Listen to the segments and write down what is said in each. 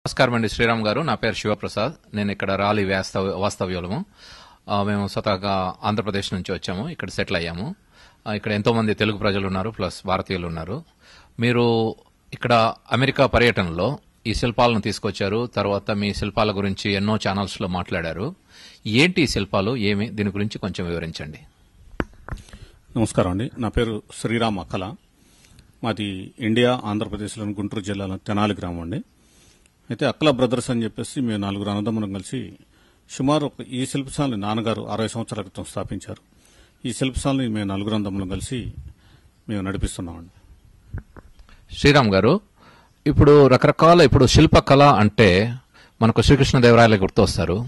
నమస్కారం అండి శ్రీరామ్ గారు. నా పేరు శివప్రసాద్. నేను ఇక్కడ రాలి వాస్తవ్యులము. మేము స్వతహాగా ఆంధ్రప్రదేశ్ నుంచి వచ్చాము. ఇక్కడ సెటిల్ అయ్యాము. ఇక్కడ ఎంతో మంది తెలుగు ప్రజలు ఉన్నారు, ప్లస్ భారతీయులు ఉన్నారు. మీరు ఇక్కడ అమెరికా పర్యటనలో ఈ శిల్పాలను తీసుకొచ్చారు. తర్వాత మీ శిల్పాల గురించి ఎన్నో ఛానల్స్ లో మాట్లాడారు. ఏంటి ఈ శిల్పాలు, ఏమి, దీని గురించి కొంచెం వివరించండి. నమస్కారం అండి. నా పేరు శ్రీరామ్ అక్కల. మాది ఇండియా, ఆంధ్రప్రదేశ్లోని గుంటూరు జిల్లాలో తెనాలి గ్రామం అండి. అయితే అక్కల బ్రదర్స్ అని చెప్పేసి మేము నలుగురు అన్నదమ్ములం కలిసి సుమారు ఈ శిల్పశాలని నాన్నగారు 60 సంవత్సరాల క్రితం స్థాపించారు. ఈ శిల్పశాలని మేము నలుగురు అన్నదమ్ములం కలిసి మేము నడిపిస్తున్నామండి. శ్రీరామ్ గారు, ఇప్పుడు రకరకాల శిల్పకళ అంటే మనకు శ్రీకృష్ణదేవరాయలు గుర్తొస్తారు.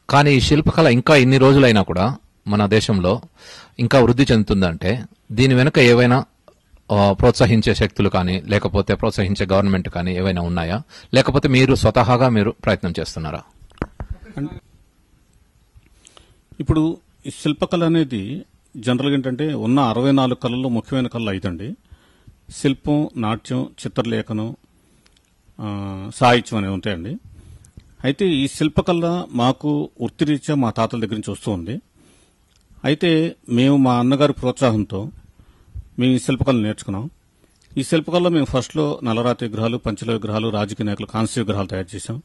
కానీ ఈ శిల్పకళ ఇంకా ఇన్ని రోజులైనా కూడా మన దేశంలో ఇంకా వృద్ధి చెందుతుందంటే దీని వెనుక ఏవైనా ప్రోత్సహించే శక్తులు కానీ, లేకపోతే ప్రోత్సహించే గవర్నమెంట్ కానీ ఏవైనా ఉన్నాయా, లేకపోతే మీరు స్వతహాగా ప్రయత్నం చేస్తున్నారా? ఇప్పుడు ఈ శిల్పకళ అనేది జనరల్గా ఏంటంటే ఉన్న 64 కళల్లో ముఖ్యమైన కళలు ఐదండి. శిల్పం, నాట్యం, చిత్రలేఖనం, సాహిత్యం అనేవి ఉంటాయండి. అయితే ఈ శిల్పకళ మాకు వృత్తిరీత్యా మా తాతల దగ్గర నుంచి వస్తూ ఉంది. అయితే మేము మా అన్నగారి ప్రోత్సాహంతో మేము ఈ శిల్పకళను నేర్చుకున్నాం. ఈ శిల్పకళలో మేము ఫస్ట్లో నల్లరాతి విగ్రహాలు, పంచల విగ్రహాలు, రాజకీయ నాయకులు కాంస్య విగ్రహాలు తయారు చేశాం.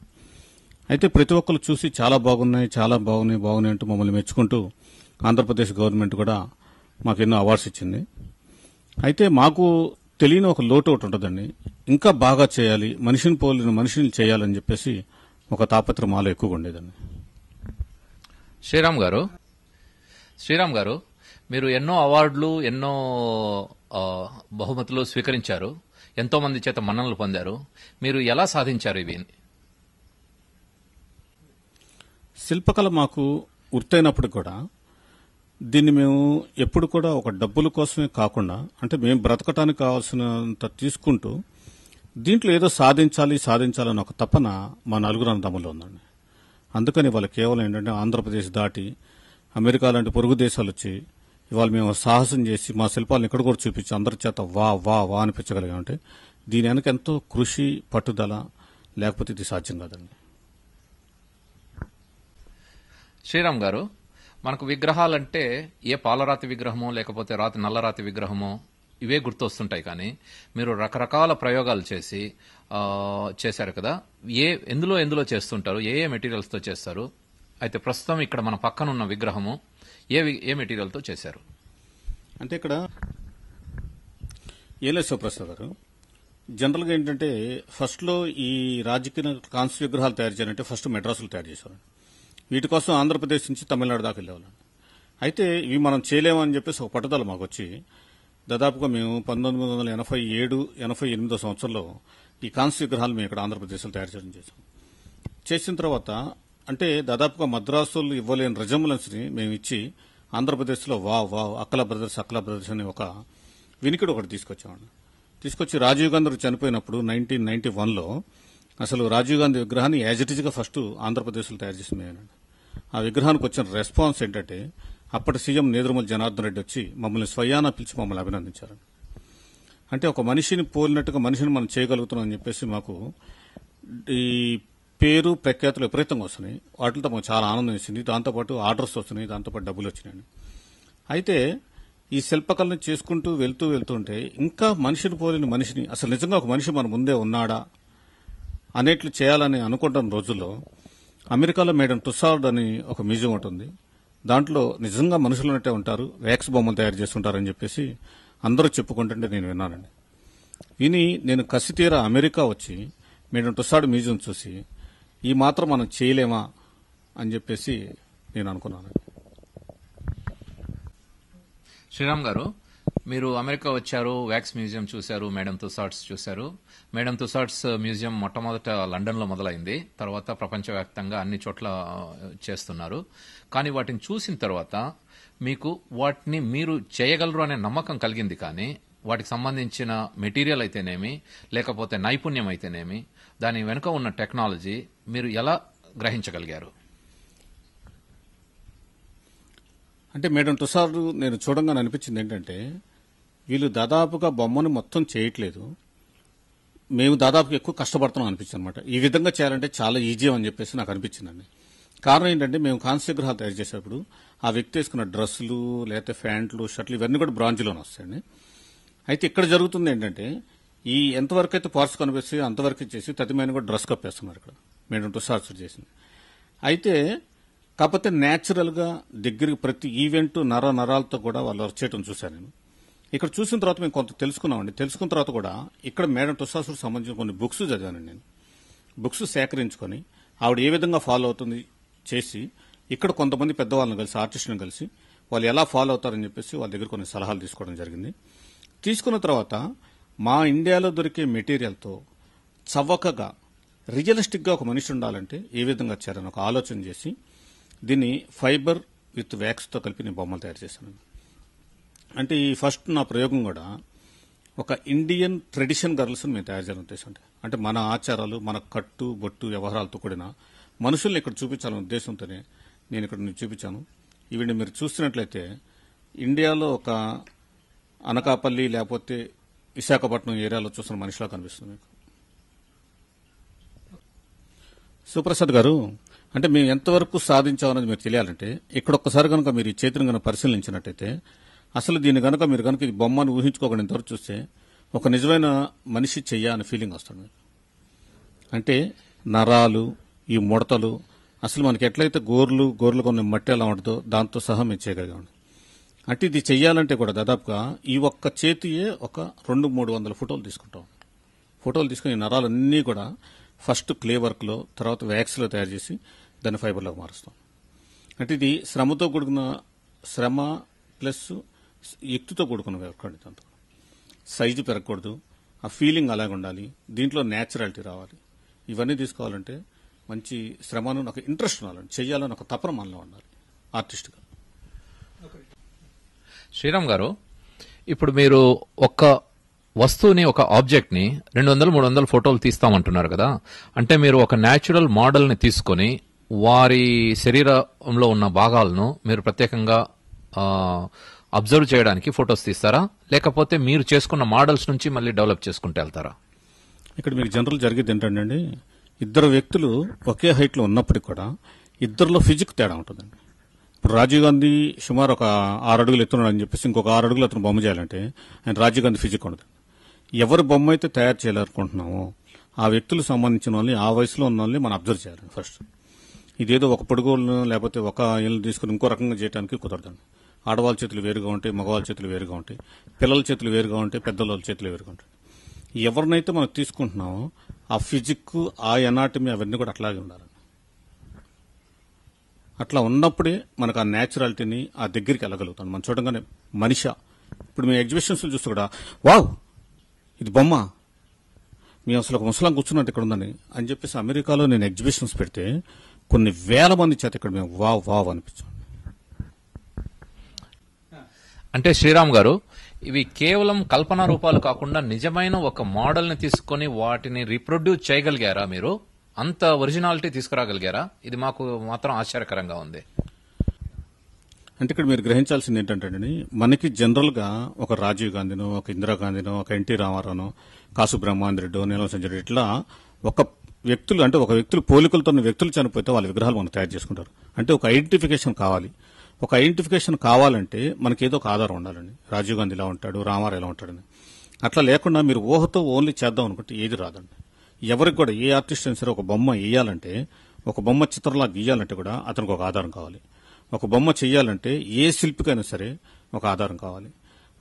అయితే ప్రతి ఒక్కరు చూసి చాలా బాగున్నాయి, చాలా బాగున్నాయి అంటూ మమ్మల్ని మెచ్చుకుంటూ ఆంధ్రప్రదేశ్ గవర్నమెంట్ కూడా మాకు ఎన్నో అవార్డ్స్ ఇచ్చింది. అయితే మాకు తెలియని ఒక లోటు ఒకటి ఉంటుందండి. ఇంకా బాగా చేయాలి, మనిషిని పోలిన మనిషిని చేయాలని చెప్పేసి ఒక తాపత్రం మాలో ఎక్కువగా ఉండేదండి. శ్రీరామ్ గారు, మీరు ఎన్నో అవార్డులు, ఎన్నో బహుమతులు స్వీకరించారు. ఎంతో మంది చేత మన్ననలు పొందారు. మీరు ఎలా సాధించారు ఇవి? శిల్పకళ మాకు వృత్తైనప్పుడు కూడా దీన్ని మేము ఎప్పుడు కూడా ఒక డబ్బుల కోసమే కాకుండా, అంటే మేము బ్రతకటానికి కావాల్సినంత తీసుకుంటూ దీంట్లో ఏదో సాధించాలని ఒక తపన మా నలుగురు అన్నదమ్ముల్లో ఉందండి. అందుకని వాళ్ళు కేవలం ఏంటంటే ఆంధ్రప్రదేశ్ దాటి అమెరికా లాంటి పొరుగు దేశాలు వచ్చి ఇవాళ మేము సాహసం చేసి మా శిల్పాలను ఇక్కడ కూడా చూపించి అందరి చేత వా అనిపించగలిగామంటే దీని వెనక ఎంతో కృషి, పట్టుదల, లేకపోతే ఇది సాధ్యం కాదండి. శ్రీరామ్ గారు, మనకు విగ్రహాలంటే ఏ పాలరాతి విగ్రహమో లేకపోతే నల్లరాతి విగ్రహమో ఇవే గుర్తొస్తుంటాయి. కానీ మీరు రకరకాల ప్రయోగాలు చేశారు కదా. ఎందులో చేస్తుంటారు? ఏ మెటీరియల్స్ తో చేస్తారు? అయితే ప్రస్తుతం ఇక్కడ మన పక్కన ఉన్న విగ్రహము ఏ మెటీరియల్ తో చేశారు? అంటే ఇక్కడ ఏలే శివప్రసాద్ గారు, జనరల్గా ఏంటంటే ఫస్ట్లో ఈ రాజకీయ కాంస్య విగ్రహాలు తయారు చేయాలంటే ఫస్ట్ మెడ్రాసులు తయారు చేసేవారు. వీటి కోసం ఆంధ్రప్రదేశ్ నుంచి తమిళనాడు దాకా వెళ్ళేవాళ్ళం. అయితే ఇవి మనం చేయలేమని చెప్పేసి ఒక పట్టుదల మాకు వచ్చి దాదాపుగా మేము 1987-88 సంవత్సరంలో ఈ కాంస్య విగ్రహాలు మేము ఇక్కడ ఆంధ్రప్రదేశ్లో తయారు చేయడం చేసిన తర్వాత అంటే దాదాపుగా మద్రాసులు ఇవ్వలేని రెజంబులెన్స్ ని మేము ఇచ్చి ఆంధ్రప్రదేశ్లో అక్కల బ్రదర్స్ అనే ఒక వినికిడి ఒకటి తీసుకొచ్చి రాజీవ్ గాంధీ చనిపోయినప్పుడు 1991లో అసలు రాజీవ్ గాంధీ విగ్రహాన్ని యాజ్ ఇట్ ఈజ్ గా ఫస్ట్ ఆంధ్రప్రదేశ్లో తయారు చేసింది. ఆ విగ్రహానికి వచ్చిన రెస్పాన్స్ ఏంటంటే అప్పటి సీఎం నేదురుమల్లి జనార్దన్ రెడ్డి వచ్చి మమ్మల్ని స్వయానా పిలిచి మమ్మల్ని అభినందించారు. అంటే ఒక మనిషిని పోలినట్టుగా మనిషిని మనం చేయగలుగుతున్నాం అని చెప్పేసి మాకు ఈ పేరు, ప్రఖ్యాతులు విపరీతంగా వస్తున్నాయి. వాటితో మాకు చాలా ఆనందం వేసింది. దాంతోపాటు ఆర్డర్స్ వస్తున్నాయి, దాంతోపాటు డబ్బులు వచ్చినాయి. అయితే ఈ శిల్పకళను చేసుకుంటూ వెళ్తుంటే ఇంకా మనిషిని పోలిన మనిషిని, అసలు నిజంగా ఒక మనిషి మన ముందే ఉన్నాడా అనేట్లు చేయాలని అనుకుంటున్న రోజుల్లో అమెరికాలో మేడం టుస్సార్డ్ అని ఒక మ్యూజియం ఉంటుంది. దాంట్లో నిజంగా మనుషులు ఉన్నట్టే ఉంటారు, వ్యాక్స్ బొమ్మలు తయారు చేస్తుంటారని చెప్పేసి అందరూ చెప్పుకుంటుంటే నేను విన్నానండి. నేను కసితీరా అమెరికా వచ్చి మేడం టుస్సార్డ్ మ్యూజియం చూసి ఈ మాత్రం మనం చేయలేమా అని చెప్పేసి నేను అనుకున్నాను. శ్రీరామ్ గారు, మీరు అమెరికా వచ్చారు, వ్యాక్స్ మ్యూజియం చూశారు, మేడం తుసాడ్స్ చూశారు. మేడం తుసాడ్స్ మ్యూజియం మొట్టమొదట లండన్ లో మొదలైంది. తర్వాత ప్రపంచవ్యాప్తంగా అన్ని చోట్ల చేస్తున్నారు. కానీ వాటిని చూసిన తర్వాత మీకు వాటిని మీరు చేయగలరు అనే నమ్మకం కలిగింది. కానీ వాటికి సంబంధించిన మెటీరియల్ అయితేనేమి, లేకపోతే నైపుణ్యం అయితేనేమి, దాని వెనుక ఉన్న టెక్నాలజీ మీరు ఎలా గ్రహించగలిగారు? అంటే మేడం టుసార్డ్ నేను చూడంగానే అనిపించింది ఏంటంటే వీళ్ళు దాదాపుగా బొమ్మను మొత్తం చేయట్లేదు, మేము దాదాపు ఎక్కువ కష్టపడుతున్నాం అనిపించింది అనమాట. ఈ విధంగా చేయాలంటే చాలా ఈజీ అని చెప్పేసి నాకు అనిపించిందండి. కారణం ఏంటంటే మేము కాంస్య విగ్రహాలు తయారు చేసేటప్పుడు ఆ వ్యక్తి వేసుకున్న డ్రెస్సులు లేకపోతే ప్యాంట్లు షర్ట్లు ఇవన్నీ కూడా బ్రాంజ్లోనే వస్తాయండి. అయితే ఇక్కడ జరుగుతుంది ఏంటంటే ఈ ఎంతవరకు అయితే పార్ట్స్ కనిపిస్తే అంతవరకు చేసి తదిమైన కూడా డ్రెస్ కప్పేస్తున్నారు ఇక్కడ మేడం టుసార్స్ చేసింది. అయితే కాకపోతే న్యాచురల్ గా దగ్గరికి ప్రతి ఈవెంట్ నరాలతో కూడా వాళ్ళు వర్క్ చేయడం చూశాను నేను. ఇక్కడ చూసిన తర్వాత మేము కొంత తెలుసుకున్నామండి. తెలుసుకున్న తర్వాత కూడా ఇక్కడ మేడం టుసార్స్ సంబంధించిన కొన్ని బుక్స్ చదివానండి నేను. బుక్స్ సేకరించుకొని ఆవిడ ఏ విధంగా ఫాలో అవుతుంది చేసి ఇక్కడ కొంతమంది పెద్దవాళ్ళని కలిసి ఆర్టిస్టులను కలిసి వాళ్ళు ఎలా ఫాలో అవుతారని చెప్పేసి వాళ్ళ దగ్గర కొన్ని సలహాలు తీసుకోవడం జరిగింది. తీసుకున్న తర్వాత మా ఇండియాలో దొరికే మెటీరియల్తో చవకగా రియలిస్టిక్గా ఒక మనిషి ఉండాలంటే ఏ విధంగా చేయాలని ఒక ఆలోచన చేసి దీన్ని ఫైబర్ విత్ వ్యాక్స్తో కలిపి నేను బొమ్మలు తయారు చేశాను. అంటే ఈ ఫస్ట్ నా ప్రయోగం కూడా ఒక ఇండియన్ ట్రెడిషన్ గర్ల్స్ని మేము తయారు చేయాలని ఉద్దేశం. అంటే మన ఆచారాలు మన కట్టు బొట్టు వ్యవహారాలతో కూడిన మనుషుల్ని ఇక్కడ చూపించాలనే ఉద్దేశంతోనే నేను ఇక్కడ చూపించాను. ఇవి మీరు చూస్తున్నట్లయితే ఇండియాలో ఒక అనకాపల్లి లేకపోతే విశాఖపట్నం ఏరియాలో చూస్తున్న మనిషిలా కనిపిస్తుంది మీకు. సుప్రసాద్ గారు, అంటే మేము ఎంతవరకు సాధించామనేది మీరు తెలియాలంటే ఇక్కడ ఒక్కసారి కనుక మీరు ఈ చేతిని కనుక పరిశీలించినట్టయితే అసలు దీన్ని కనుక మీరు కనుక ఈ బొమ్మను ఊహించుకోకుండా ఇంతవరకు చూస్తే ఒక నిజమైన మనిషి చెయ్య అనే ఫీలింగ్ వస్తుంది మీకు. అంటే నరాలు ఈ ముడతలు అసలు మనకి ఎట్లయితే గోర్లు కొన్ని మట్టి ఎలా ఉంటుందో దాంతో సహా మేము చేయగలిగాము. అంటే ఇది చెయ్యాలంటే కూడా దాదాపుగా ఈ ఒక్క చేతియే ఒక 200-300 ఫోటోలు తీసుకుంటాం. ఫోటోలు తీసుకుని నరాలన్నీ కూడా ఫస్ట్ క్లే వర్క్లో తర్వాత వ్యాక్స్లో తయారు చేసి దాన్ని ఫైబర్లోకి మారుస్తాం. అంటే ఇది శ్రమతో కూడుకున్న శ్రమ ప్లస్ యుక్తితో కూడుకున్న వర్క్ అండి. దాంతో సైజు పెరగకూడదు, ఆ ఫీలింగ్ అలాగే ఉండాలి, దీంట్లో న్యాచురాలిటీ రావాలి. ఇవన్నీ తీసుకోవాలంటే మంచి శ్రమను నాకు ఇంట్రెస్ట్ ఉండాలండి, చెయ్యాలని ఒక తపన మనలో ఉండాలి ఆర్టిస్ట్గా. శ్రీరామ్ గారు, ఇప్పుడు మీరు ఒక వస్తువుని ఒక ఆబ్జెక్ట్ ని 200-300 ఫోటోలు తీస్తామంటున్నారు కదా. అంటే మీరు ఒక న్యాచురల్ మోడల్ ని తీసుకొని వారి శరీరంలో ఉన్న భాగాలను మీరు ప్రత్యేకంగా అబ్జర్వ్ చేయడానికి ఫొటోస్ తీస్తారా, లేకపోతే మీరు చేసుకున్న మోడల్స్ నుంచి మళ్ళీ డెవలప్ చేసుకుంటూ వెళ్తారా? ఇక్కడ మీకు జనరల్ జరిగేది ఏంటంటే ఇద్దరు వ్యక్తులు ఒకే హైట్ లో ఉన్నప్పటికీ కూడా ఇద్దరిలో ఫిజిక్ తేడా ఉంటుందండి. ఇప్పుడు రాజీవ్ గాంధీ సుమారు ఒక 6 అడుగులు ఎత్తున్నాడు అని చెప్పేసి ఇంకొక 6 అడుగులు అతను బొమ్మ చేయాలంటే ఆయన రాజీవ్ గాంధీ ఫిజిక్ ఉండదు. ఎవరి బొమ్మ అయితే తయారు చేయాలనుకుంటున్నామో ఆ వ్యక్తులకు సంబంధించిన వాళ్ళని ఆ వయసులో ఉన్న వాళ్ళని మనం అబ్జర్వ్ చేయాలి ఫస్ట్. ఇదేదో ఒక పొడుగులను లేకపోతే ఒక ఇల్లు తీసుకుని ఇంకో రకంగా చేయడానికి కుదరదండి. ఆడవాళ్ళ చేతులు వేరుగా ఉంటాయి, మగవాళ్ళ చేతులు వేరుగా ఉంటాయి, పిల్లల చేతులు వేరుగా ఉంటాయి, పెద్దవాళ్ళ చేతులు వేరుగా ఉంటాయి. ఎవరినైతే మనం తీసుకుంటున్నామో ఆ ఫిజిక్ ఆ ఎనాటమీ అవన్నీ కూడా అట్లాగే ఉండాలి. అట్లా ఉన్నప్పుడే మనకు ఆ న్యాచురాలిటీని ఆ దగ్గరికి వెళ్ళగలుగుతాం. మనం చూడగానే మనిషి ఇప్పుడు మేము ఎగ్జిబిషన్స్ చూస్తూ కూడా వావ్ ఇది బొమ్మ, మేము అసలు ఒక ముసలాం కూర్చున్నట్టు ఇక్కడ ఉందని అని చెప్పేసి అమెరికాలో నేను ఎగ్జిబిషన్స్ పెడితే కొన్ని వేల మంది చేత ఇక్కడ మేము వావ్ వావ్ అనిపించాం. అంటే శ్రీరామ్ గారు, ఇవి కేవలం కల్పనా రూపాలు కాకుండా నిజమైన ఒక మోడల్ ని తీసుకుని వాటిని రీప్రొడ్యూస్ చేయగలిగారా? మీరు అంత ఒరిజినాలిటీ తీసుకురాగలిగారా? ఇది మాకు మాత్రం ఆశ్చర్యకరంగా ఉంది. అంటే ఇక్కడ మీరు గ్రహించాల్సింది ఏంటంటే మనకి జనరల్ గా ఒక రాజీవ్ గాంధీనో, ఒక ఇందిరాగాంధీనో, ఒక ఎన్టీ రామారావునో, కాసు బ్రహ్మానంద రెడ్డో, నీలం సంజయ్ రెడ్డి ఇట్లా ఒక వ్యక్తులు అంటే ఒక వ్యక్తులు పోలికలతో వ్యక్తులు చనిపోతే వాళ్ళ విగ్రహాలు మనం తయారు చేసుకుంటారు. అంటే ఒక ఐడెంటిఫికేషన్ కావాలి. ఒక ఐడెంటిఫికేషన్ కావాలంటే మనకి ఏదో ఒక ఆధారం ఉండాలండి. రాజీవ్ గాంధీ ఇలా ఉంటాడు, రామారావు ఇలా ఉంటాడని. అట్లా లేకుండా మీరు ఊహతో ఓన్లీ చేద్దాం అనుకుంటే ఏది రాదండి. ఎవరికి కూడా ఏ ఆర్టిస్ట్ అయినా సరే ఒక బొమ్మ వేయాలంటే, ఒక బొమ్మ చిత్రంలా గీయాలంటే కూడా అతనికి ఒక ఆధారం కావాలి. ఒక బొమ్మ చెయ్యాలంటే ఏ శిల్పికైనా సరే ఒక ఆధారం కావాలి.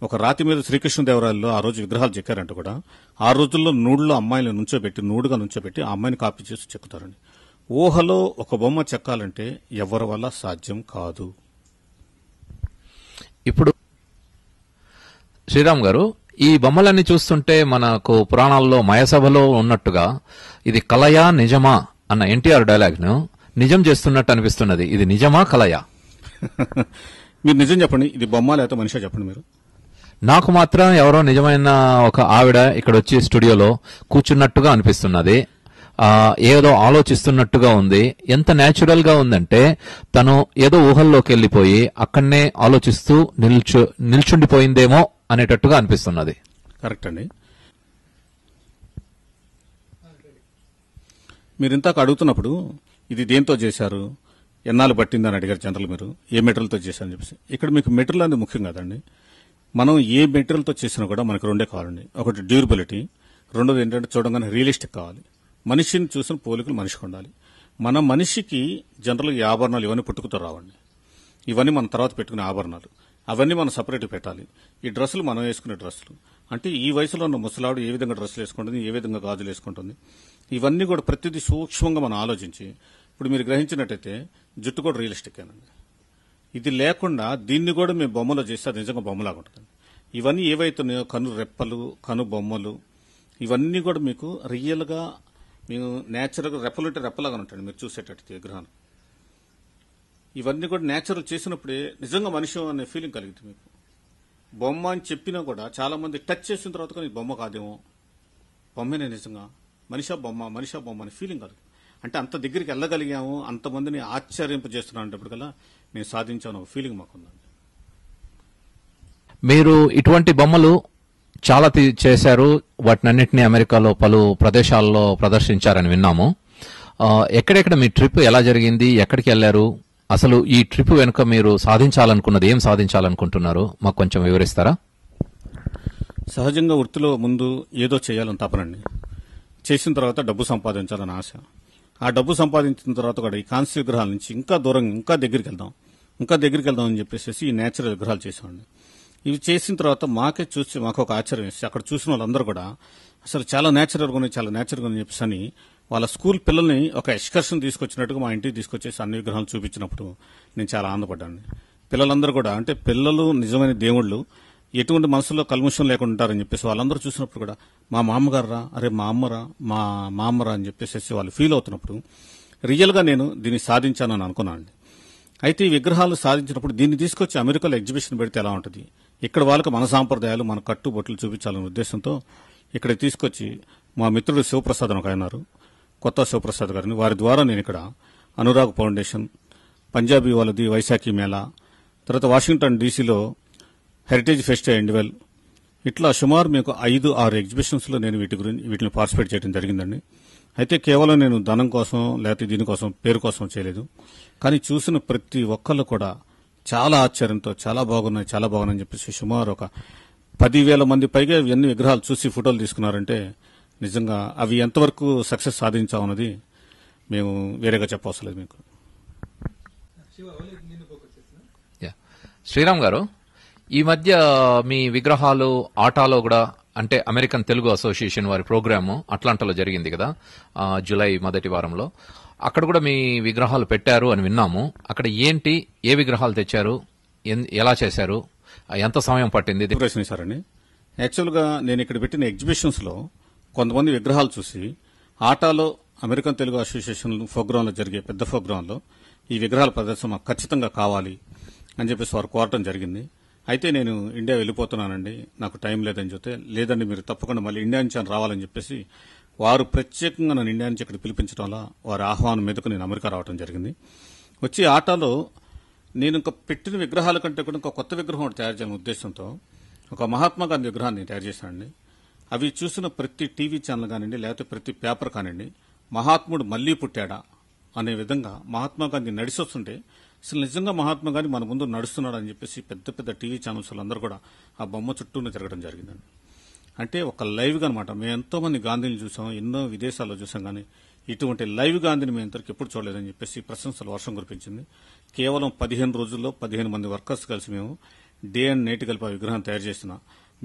ఒక రాతి మీద శ్రీకృష్ణదేవరాయల్లో ఆ రోజు విగ్రహాలు చెక్కారంటే కూడా ఆ రోజుల్లో నూడులో అమ్మాయిలను నుంచోబెట్టి నూడుగా నుంచోబెట్టి ఆ అమ్మాయిని కాపీ చేసి చెక్కుతారండి. ఊహలో ఒక బొమ్మ చెక్కాలంటే ఎవరి వల్ల సాధ్యం కాదు. ఇప్పుడు శ్రీరామ్ గారు, ఈ బొమ్మలన్నీ చూస్తుంటే మనకు పురాణాల్లో మయసభలో ఉన్నట్టుగా ఇది కలయా నిజమా అన్న ఎన్టీఆర్ డైలాగ్ ను నిజం చేస్తున్నట్టు అనిపిస్తున్నది. ఇది నిజమా కలయా? మీరు నిజం చెప్పండి, ఇది బొమ్మ లేకపోతే మనిషి చెప్పండి మీరు. నాకు మాత్రం ఎవరో నిజమైన ఒక ఆవిడ ఇక్కడ వచ్చి స్టూడియోలో కూర్చున్నట్టుగా అనిపిస్తున్నది. ఏదో ఆలోచిస్తున్నట్టుగా ఉంది. ఎంత న్యాచురల్ గా ఉందంటే తను ఏదో ఊహల్లోకి వెళ్లిపోయి అక్కడనే ఆలోచిస్తూ నిల్చుండిపోయిందేమో అనేటట్టుగా అనిపిస్తున్నది. కరెక్ట్ అండి. మీరు ఇంతాక అడుగుతున్నప్పుడు ఇది దేంతో చేశారు, ఎన్నాళ్ళు పట్టిందని అడిగారు జనరల్. మీరు ఏ మెటీరియల్తో చేశారని చెప్పేసి. ఇక్కడ మీకు మెటీరియల్ అనేది ముఖ్యం కాదండి. మనం ఏ మెటీరియల్తో చేసినా కూడా మనకు రెండే కావాలండి. ఒకటి డ్యూరబిలిటీ, రెండోది ఏంటంటే చూడగానే రియలిస్టిక్ కావాలి. మనిషిని చూసిన పోలికలు మనిషికి ఉండాలి. మన మనిషికి జనరల్గా ఈ ఆభరణాలు ఇవన్నీ పుట్టుకుతో రావండి. ఇవన్నీ మన తర్వాత పెట్టుకునే ఆభరణాలు, అవన్నీ మనం సపరేట్గా పెట్టాలి. ఈ డ్రెస్సులు మనం వేసుకునే డ్రెస్సులు అంటే ఈ వయసులో ఉన్న ముసలాడు ఏ విధంగా డ్రెస్సులు వేసుకుంటుంది, ఏ విధంగా గాజులు వేసుకుంటుంది, ఇవన్నీ కూడా ప్రతిదీ సూక్ష్మంగా మనం ఆలోచించి, ఇప్పుడు మీరు గ్రహించినట్టయితే జుట్టు కూడా రియలిస్టిక్కేనండి. ఇది లేకుండా దీన్ని కూడా మేము బొమ్మలో చేస్తే అది నిజంగా బొమ్మలాగా ఉంటుంది. ఇవన్నీ ఏవైతున్నాయో కను రెప్పలు, కను బొమ్మలు, ఇవన్నీ కూడా మీకు రియల్గా మేము నేచురల్గా రెప్పలు ఉంటే రెప్పలాగా ఉంటాయండి మీరు చూసేటట్టు విగ్రహాలు. ఇవన్నీ కూడా నేచురల్ చేసినప్పుడే నిజంగా మనిషి అనే ఫీలింగ్ కలుగుతుంది మీకు. బొమ్మ అని చెప్పినా కూడా చాలా మంది టచ్ చేసిన తర్వాత కానీ బొమ్మ కాదేమో, బొమ్మనే నిజంగా మనిషా బొమ్మ అనే ఫీలింగ్ కలుగుతుంది. అంటే అంత దగ్గరికి వెళ్ళగలిగాము, అంతమందిని ఆశ్చర్యింపజేస్తున్నాను అన్నప్పటికల్లా నేను సాధించాను ఒక ఫీలింగ్ మాకుందండి. మీరు ఇటువంటి బొమ్మలు చాలా చేశారు, వాటినన్నింటినీ అమెరికాలో పలు ప్రదేశాల్లో ప్రదర్శించారని విన్నాము. ఎక్కడెక్కడ మీ ట్రిప్ ఎలా జరిగింది, ఎక్కడికి వెళ్లారు, అసలు ఈ ట్రిప్ వెనుక మీరు సాధించాలనుకున్నది ఏం సాధించాలనుకుంటున్నారు మాకు కొంచెం వివరిస్తారా? సహజంగా వృత్తిలో ముందు ఏదో చేయాలని తపనండి. చేసిన తర్వాత డబ్బు సంపాదించాలని ఆశ. ఆ డబ్బు సంపాదించిన తర్వాత కూడా ఈ కాంస్య విగ్రహాల నుంచి ఇంకా దూరంగా ఇంకా దగ్గరికి వెళ్దాం అని చెప్పేసి ఈ నేచురల్ విగ్రహాలు చేసామండి. ఇవి చేసిన తర్వాత మాకే చూసి మాకు ఒక ఆశ్చర్యం వేసి అక్కడ చూసిన వాళ్ళందరూ కూడా అసలు చాలా నేచురల్గా ఉన్నాయి చెప్పేసి అని వాళ్ళ స్కూల్ పిల్లల్ని ఒక ఎక్స్కర్షన్ తీసుకొచ్చినట్టుగా మా ఇంటికి తీసుకొచ్చేసి అన్ని విగ్రహాలు చూపించినప్పుడు నేను చాలా ఆనందపడ్డాను. పిల్లలందరూ కూడా అంటే పిల్లలు నిజమైన దేవుళ్ళు, ఎటువంటి మనసులో కల్ముషం లేకుండా ఉంటారని చెప్పేసి వాళ్ళందరూ చూసినప్పుడు కూడా మా మామగారా, అరే మా అమ్మరా అని చెప్పేసి వాళ్ళు ఫీల్ అవుతున్నప్పుడు రియల్గా నేను దీన్ని సాధించానని అనుకున్నాను. అయితే ఈ విగ్రహాలు సాధించినప్పుడు దీన్ని తీసుకొచ్చి అమెరికాలో ఎగ్జిబిషన్ పెడితే ఎలా ఉంటుంది, ఇక్కడ వాళ్ళకి మన సాంప్రదాయాలు, మన కట్టుబొట్లు చూపించాలనే ఉద్దేశంతో ఇక్కడ తీసుకొచ్చి మా మిత్రుడు శివప్రసాద్ అని ఒక ఆయనారు, కొత్త శివప్రసాద్ గారిని, వారి ద్వారా నేను ఇక్కడ అనురాగ్ ఫౌండేషన్, పంజాబీ వాళ్ళది వైశాఖి మేళా, తర్వాత వాషింగ్టన్ డీసీలో హెరిటేజ్ ఫెస్ట్ ఇండివెల్, ఇట్లా సుమారు మీకు 5-6 ఎగ్జిబిషన్స్లో నేను వీటిని పార్టిసిపేట్ చేయడం జరిగిందండి. అయితే కేవలం నేను ధనం కోసం లేకపోతే దీనికోసం పేరు కోసం చేయలేదు. కానీ చూసిన ప్రతి ఒక్కళ్ళు కూడా చాలా ఆశ్చర్యంతో చాలా బాగున్నాయని చెప్పేసి సుమారు ఒక 10,000 మంది పైగా ఇవన్నీ విగ్రహాలు చూసి ఫోటోలు తీసుకున్నారంటే నిజంగా అవి ఎంతవరకు సక్సెస్ సాధించామన్నది మేము వేరేగా చెప్పవసరం లేదు మీకు. శ్రీరామ్ గారు, ఈ మధ్య మీ విగ్రహాలు ఆటాలో కూడా అంటే అమెరికన్ తెలుగు అసోసియేషన్ వారి ప్రోగ్రాము అట్లాంటాలో జరిగింది కదా జూలై మొదటి వారంలో, అక్కడ కూడా మీ విగ్రహాలు పెట్టారు అని విన్నాము. అక్కడ ఏంటి, ఏ విగ్రహాలు తెచ్చారు, ఎలా చేశారు, ఎంత సమయం పట్టింది? ప్రశ్న సారండి. యాక్చువల్గా నేను ఇక్కడ పెట్టిన ఎగ్జిబిషన్స్ లో కొంతమంది విగ్రహాలు చూసి ఆటాలో అమెరికన్ తెలుగు అసోసియేషన్ ప్రోగ్రాంలో జరిగే పెద్ద ప్రోగ్రాంలో ఈ విగ్రహాల ప్రదర్శన మాకు ఖచ్చితంగా కావాలి అని చెప్పేసి వారు కోరటం జరిగింది. అయితే నేను ఇండియా వెళ్ళిపోతున్నానండి, నాకు టైం లేదని చెప్తే, లేదండి మీరు తప్పకుండా మళ్ళీ ఇండియా నుంచి రావాలని చెప్పేసి వారు ప్రత్యేకంగా నన్ను ఇండియా నుంచి ఇక్కడ పిలిపించడం వల్ల వారి ఆహ్వానం మీదకు నేను అమెరికా రావడం జరిగింది. వచ్చి ఆటాలో నేను ఇంకా పెట్టిన విగ్రహాల కంటే కూడా ఇంకా కొత్త విగ్రహం ఒకటి తయారు చేయాలనే ఉద్దేశంతో ఒక మహాత్మా గాంధీ విగ్రహాన్ని తయారు చేశానండి. అవి చూసిన ప్రతి టీవీ ఛానల్ కానివ్వండి, లేకపోతే ప్రతి పేపర్ కానివ్వండి, మహాత్ముడు మళ్లీ పుట్టాడా అనే విధంగా మహాత్మా గాంధీ నడిచొస్తుంటే అసలు నిజంగా మహాత్మా గాంధీ మన ముందు నడుస్తున్నాడు అని చెప్పేసి పెద్ద పెద్ద టీవీ ఛానల్స్ వాళ్ళందరూ కూడా ఆ బొమ్మ చుట్టూనే తిరగడం జరిగిందండి. అంటే ఒక లైవ్గా అనమాట. మేము ఎంతో మంది గాంధీని చూసాం, ఎన్నో విదేశాల్లో చూసాం, కానీ ఇటువంటి లైవ్ గాంధీని మేము ఇంతవరకు ఎప్పుడు చూడలేదని చెప్పేసి ప్రశంసలు వర్షం కురిపించింది. కేవలం 15 రోజుల్లో 15 మంది వర్కర్స్ కలిసి మేము డే అండ్ నైట్ కలిపి ఆ విగ్రహం తయారు చేసిన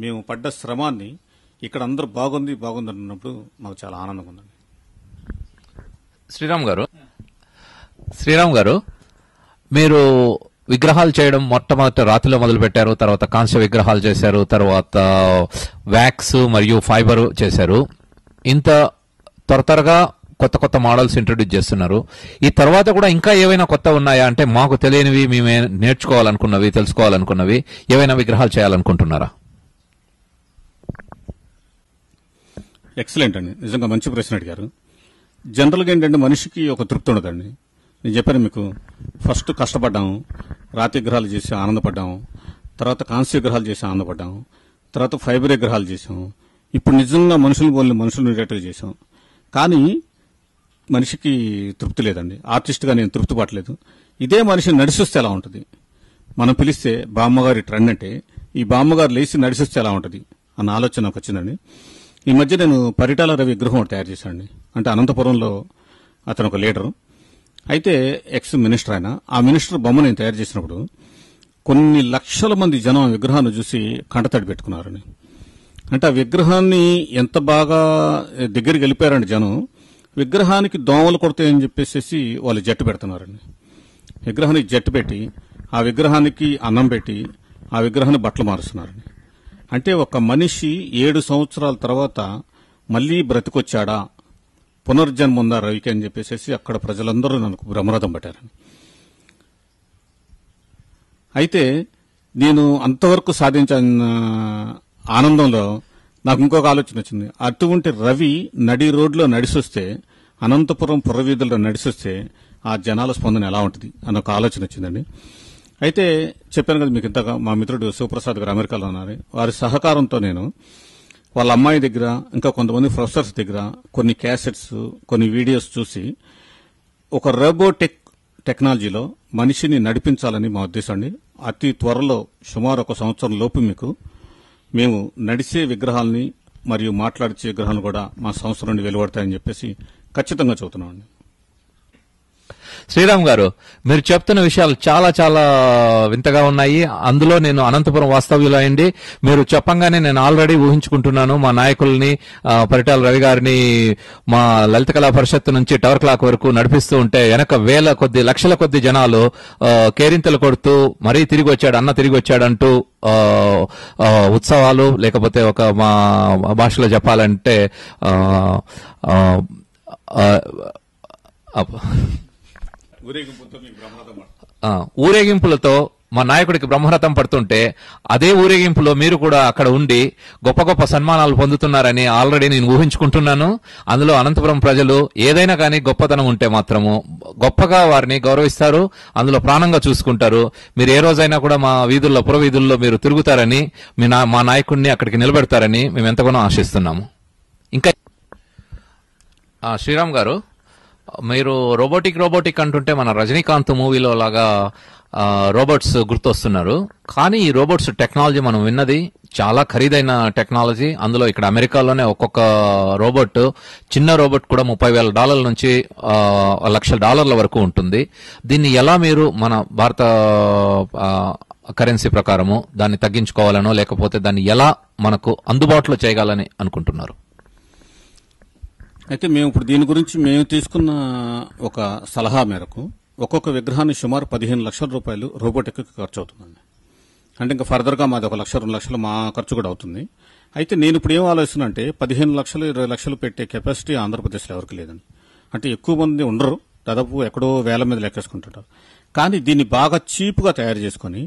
మేము పడ్డ శ్రమాన్ని ఇక్కడ అందరూ బాగుంది అన్నప్పుడు మాకు చాలా ఆనందంగా ఉందండి. శ్రీరామ్ గారు, మీరు విగ్రహాలు చేయడం మొట్టమొదటి రాతిలో మొదలు పెట్టారు, తర్వాత కాంస్య విగ్రహాలు చేశారు, తర్వాత వ్యాక్స్ మరియు ఫైబర్ చేశారు. ఇంత త్వరగా కొత్త కొత్త మోడల్స్ ఇంట్రొడ్యూస్ చేస్తున్నారు. ఈ తర్వాత కూడా ఇంకా ఏవైనా కొత్త ఉన్నాయా? అంటే మాకు తెలియనివి, మేమే నేర్చుకోవాలనుకున్నవి, తెలుసుకోవాలనుకున్నవి ఏవైనా విగ్రహాలు చేయాలనుకుంటున్నారా? ఎక్సలెంట్ అండి, నిజంగా మంచి ప్రశ్న అడిగారు. జనరల్గా ఏంటంటే మనిషికి ఒక తృప్తి ఉండదండి. నేను చెప్పాను మీకు, ఫస్ట్ కష్టపడ్డాము, రాతి విగ్రహాలు చేసి ఆనందపడ్డాము, తర్వాత కాంస్య విగ్రహాలు చేసి ఆనందపడ్డాము, తర్వాత ఫైబర్ విగ్రహాలు చేసాము, ఇప్పుడు నిజంగా మనుషులు ఉండేటట్టుగా చేసాం. కానీ మనిషికి తృప్తి లేదండి. ఆర్టిస్ట్గా నేను తృప్తి పట్టలేదు. ఇదే మనిషిని నడిచొస్తే ఎలా ఉంటుంది? మనం పిలిస్తే బామ్మగారి ట్రెండ్ అంటే ఈ బామ్మగారు లేచి నడిచొస్తే ఎలా ఉంటుంది అన్న ఆలోచన నాకు వచ్చిందండి. ఈ మధ్య నేను పరిటాల రవి విగ్రహం ఒకటి తయారు చేశానండి. అంటే అనంతపురంలో అతను ఒక లీడరు, అయితే ఎక్స్ మినిస్టర్ ఆయన. ఆ మినిస్టర్ బొమ్మ నేను తయారు చేసినప్పుడు కొన్ని లక్షల మంది జనం ఆ విగ్రహాన్ని చూసి కంటతడి పెట్టుకున్నారని. అంటే ఆ విగ్రహాన్ని ఎంత బాగా దగ్గరికి వెళ్ళిపోయారండి జనం. విగ్రహానికి దోమలు కొడతాయని చెప్పేసి వాళ్ళు జట్టు పెడుతున్నారండి. విగ్రహానికి జట్టు పెట్టి ఆ విగ్రహానికి అన్నం పెట్టి ఆ విగ్రహాన్ని బట్టలు మారుస్తున్నారండి. అంటే ఒక మనిషి 7 సంవత్సరాల తర్వాత మళ్లీ బ్రతికొచ్చాడా, పునర్జన్మ ఉందా రవికి అని చెప్పేసి అక్కడ ప్రజలందరూ నాకు బ్రహ్మరథం పట్టారండి. అయితే నేను అంతవరకు సాధించిన ఆనందంలో నాకు ఇంకొక ఆలోచన వచ్చింది. అటువంటి రవి నడి రోడ్లో నడిసొస్తే, అనంతపురం పురవీధుల్లో నడిసొస్తే ఆ జనాల స్పందన ఎలా ఉంటుంది అన్న ఒక ఆలోచన వచ్చిందండి. అయితే చెప్పాను కదా మీకు ఇంతగా, మా మిత్రుడు శివప్రసాద్ గారు అమెరికాలో ఉన్నారు. వారి సహకారంతో నేను వాళ్ళ అమ్మాయి దగ్గర ఇంకా కొంతమంది ప్రొఫెసర్స్ దగ్గర కొన్ని క్యాసెట్స్, కొన్ని వీడియోస్ చూసి ఒక రోబోటిక్ టెక్నాలజీలో మనిషిని నడిపించాలని మా ఉద్దేశం అండి. అతి త్వరలో సుమారు 1 సంవత్సరం లోపు మీకు మేము నడిచే విగ్రహాలని మరియు మాట్లాడిచే విగ్రహాలు కూడా మా సంస్థ నుండి వెలువడతాయని చెప్పేసి ఖచ్చితంగా చెబుతున్నామండి. శ్రీరామ్ గారు, మీరు చెప్తున్న విషయాలు చాలా చాలా వింతగా ఉన్నాయి. అందులో నేను అనంతపురం వాస్తవ్యులు అయింది. మీరు చెప్పంగానే నేను ఆల్రెడీ ఊహించుకుంటున్నాను మా నాయకుల్ని, పరిటాల రవి గారిని మా లలిత కళా పరిషత్ నుంచి టవర్ క్లాక్ వరకు నడిపిస్తూ ఉంటే వెనక వేల కొద్ది లక్షల కొద్ది జనాలు కేరింతలు కొడుతూ మరీ తిరిగి వచ్చాడు, అన్న తిరిగి వచ్చాడంటూ ఉత్సవాలు, లేకపోతే ఒక మా భాషలో చెప్పాలంటే ఊరేగింపులతో మా నాయకుడికి బ్రహ్మరథం పడుతుంటే అదే ఊరేగింపులో మీరు కూడా అక్కడ ఉండి గొప్ప గొప్ప సన్మానాలు పొందుతున్నారని ఆల్రెడీ నేను ఊహించుకుంటున్నాను. అందులో అనంతపురం ప్రజలు ఏదైనా కానీ గొప్పతనం ఉంటే మాత్రము గొప్పగా వారిని గౌరవిస్తారు, అందులో ప్రాణంగా చూసుకుంటారు. మీరు ఏ రోజైనా కూడా మా వీధుల్లో, పురవీధుల్లో మీరు తిరుగుతారని, మా నాయకుడిని అక్కడికి నిలబెడతారని మేము ఎంతగానో ఆశిస్తున్నాము. ఇంకా శ్రీరామ్ గారు, మీరు రోబోటిక్ అంటుంటే మన రజనీకాంత్ మూవీలో లాగా రోబోట్స్ గుర్తొస్తున్నారు. కానీ ఈ రోబోట్స్ టెక్నాలజీ మనం విన్నది చాలా ఖరీదైన టెక్నాలజీ. అందులో ఇక్కడ అమెరికాలోనే ఒక్కొక్క రోబోట్, చిన్న రోబోట్ కూడా $30,000 నుంచి $1,00,000 వరకు ఉంటుంది. దీన్ని ఎలా మీరు మన భారత కరెన్సీ ప్రకారము దాన్ని తగ్గించుకోవాలనో లేకపోతే దాన్ని ఎలా మనకు అందుబాటులో చేయగలని అనుకుంటున్నారు? అయితే మేము ఇప్పుడు దీని గురించి మేము తీసుకున్న ఒక సలహా మేరకు ఒక్కొక్క విగ్రహాన్ని సుమారు 15 లక్షల రూపాయలు రోబోటిక్ ఖర్చు అవుతుందండి. అంటే ఇంకా ఫర్దర్గా మాది 1 లక్ష 2 లక్షలు మా ఖర్చు కూడా అవుతుంది. అయితే నేను ఇప్పుడు ఏం ఆలోచన అంటే 15 లక్షలు 20 లక్షలు పెట్టే కెపాసిటీ ఆంధ్రప్రదేశ్లో ఎవరికి లేదండి. అంటే ఎక్కువ మంది ఉండరు, దాదాపు ఎక్కడో వేల మీద లెక్కేసుకుంటుంటారు. కానీ దీన్ని బాగా చీప్గా తయారు చేసుకుని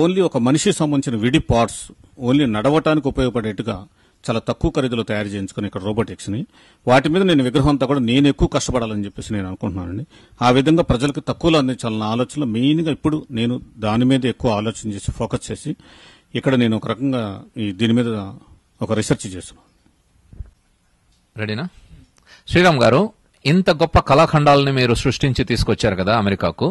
ఓన్లీ ఒక మనిషికి సంబంధించిన విడి పార్ట్స్ ఓన్లీ నడవటానికి ఉపయోగపడేట్టుగా చాలా తక్కువ ఖరీదులో తయారు చేయించుకుని ఇక్కడ రోబోటిక్స్ ని, వాటి మీద నేను విగ్రహం అంతా కూడా నేను ఎక్కువ కష్టపడాలని చెప్పేసి నేను అనుకుంటున్నానండి. ఆ విధంగా ప్రజలకు తక్కువలో అందించాలన్న ఆలోచనలో మెయిన్గా ఇప్పుడు నేను దాని మీద ఎక్కువ ఆలోచన చేసి ఫోకస్ చేసి ఇక్కడ నేను ఒక రకంగా దీని మీద ఒక రీసెర్చ్ చేస్తున్నాను. రెడీనా? శ్రీరామ్ గారు, ఇంత గొప్ప కళాఖండాలని మీరు సృష్టించి తీసుకొచ్చారు కదా అమెరికాకు.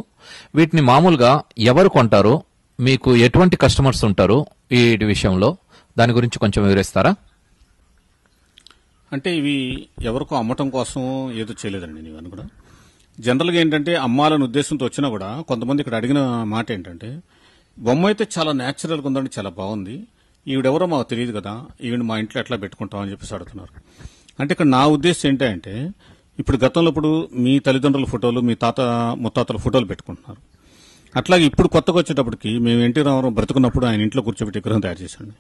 వీటిని మామూలుగా ఎవరు కొంటారు? మీకు ఎటువంటి కస్టమర్స్ ఉంటారు ఈ విషయంలో? దాని గురించి కొంచెం వివరిస్తారా? అంటే ఇవి ఎవరికో అమ్మటం కోసం ఏదో చేయలేదండి. ఇవన్నీ కూడా జనరల్గా ఏంటంటే అమ్మాలనే ఉద్దేశంతో వచ్చినా కూడా కొంతమంది ఇక్కడ అడిగిన మాట ఏంటంటే, బొమ్మ అయితే చాలా న్యాచురల్గా ఉందండి, చాలా బాగుంది, ఈవిడెవరో మాకు తెలియదు కదా, ఈవిడ మా ఇంట్లో ఎట్లా పెట్టుకుంటాం అని చెప్పేసి అడుగుతున్నారు. అంటే ఇక్కడ నా ఉద్దేశం ఏంటంటే, ఇప్పుడు గతంలో ఇప్పుడు మీ తల్లిదండ్రుల ఫోటోలు, మీ తాత ముత్తాతల ఫోటోలు పెట్టుకుంటున్నారు. అట్లాగే ఇప్పుడు కొత్తగా వచ్చేటప్పటికి మేము ఎన్టీ రామారావు బ్రతుకున్నప్పుడు ఆయన ఇంట్లో కూర్చోబెట్టి విగ్రహం తయారు చేశాను.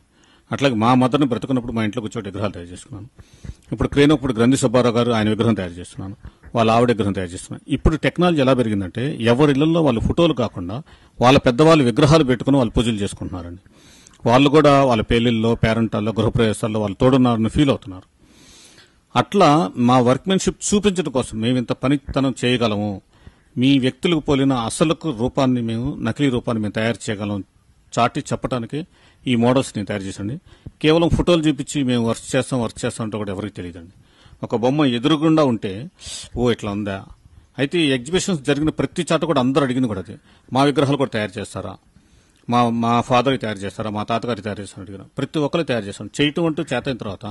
అట్లాగే మా మదర్ని బ్రతుకున్నప్పుడు మా ఇంట్లో కూర్చోబెట్టి విగ్రహాలు తయారు చేసుకున్నాను. ఇప్పుడు క్రేనప్పుడు గ్రంథి సుబ్బారావు గారు ఆయన విగ్రహం తయారు చేస్తున్నాను, వాళ్ళ ఆవిడ విగ్రహం తయారు చేస్తున్నాను. ఇప్పుడు టెక్నాలజీ ఎలా పెరిగిందంటే ఎవరి ఇళ్లలో వాళ్ళ ఫోటోలు కాకుండా వాళ్ళ పెద్దవాళ్ళు విగ్రహాలు పెట్టుకుని వాళ్ళు పూజలు చేసుకుంటున్నారండి. వాళ్ళు కూడా వాళ్ళ పెళ్లిల్లో, పేరెంటాల్లో, గృహప్రవేశాల్లో వాళ్ళు తోడున్నారని ఫీల్ అవుతున్నారు. అట్లా మా వర్క్మెన్షిప్ చూపించడం కోసం మేము ఇంత పనితనం చేయగలము, మీ వ్యక్తులకు పోలిన అసలుకు రూపాన్ని మేము, నకిలీ రూపాన్ని మేము తయారు చేయగలం చాటి చెప్పడానికి ఈ మోడల్స్ నేను తయారు చేసండి. కేవలం ఫోటోలు చూపించి మేము వర్క్ చేస్తాం అంటే కూడా ఎవరికి తెలియదండి. ఒక బొమ్మ ఎదురుగుండా ఉంటే ఓ ఇట్లా ఉందా. అయితే ఈ ఎగ్జిబిషన్స్ జరిగిన ప్రతి చోట కూడా అందరూ అడిగింది కూడా అది, మా విగ్రహాలు కూడా తయారు చేస్తారా, మా ఫాదర్ తయారు చేస్తారా, మా తాతగారు తయారు చేస్తారా అడిగిన ప్రతి ఒక్కరు తయారు చేస్తాం. చేయటం అంటూ చేత అయిన తర్వాత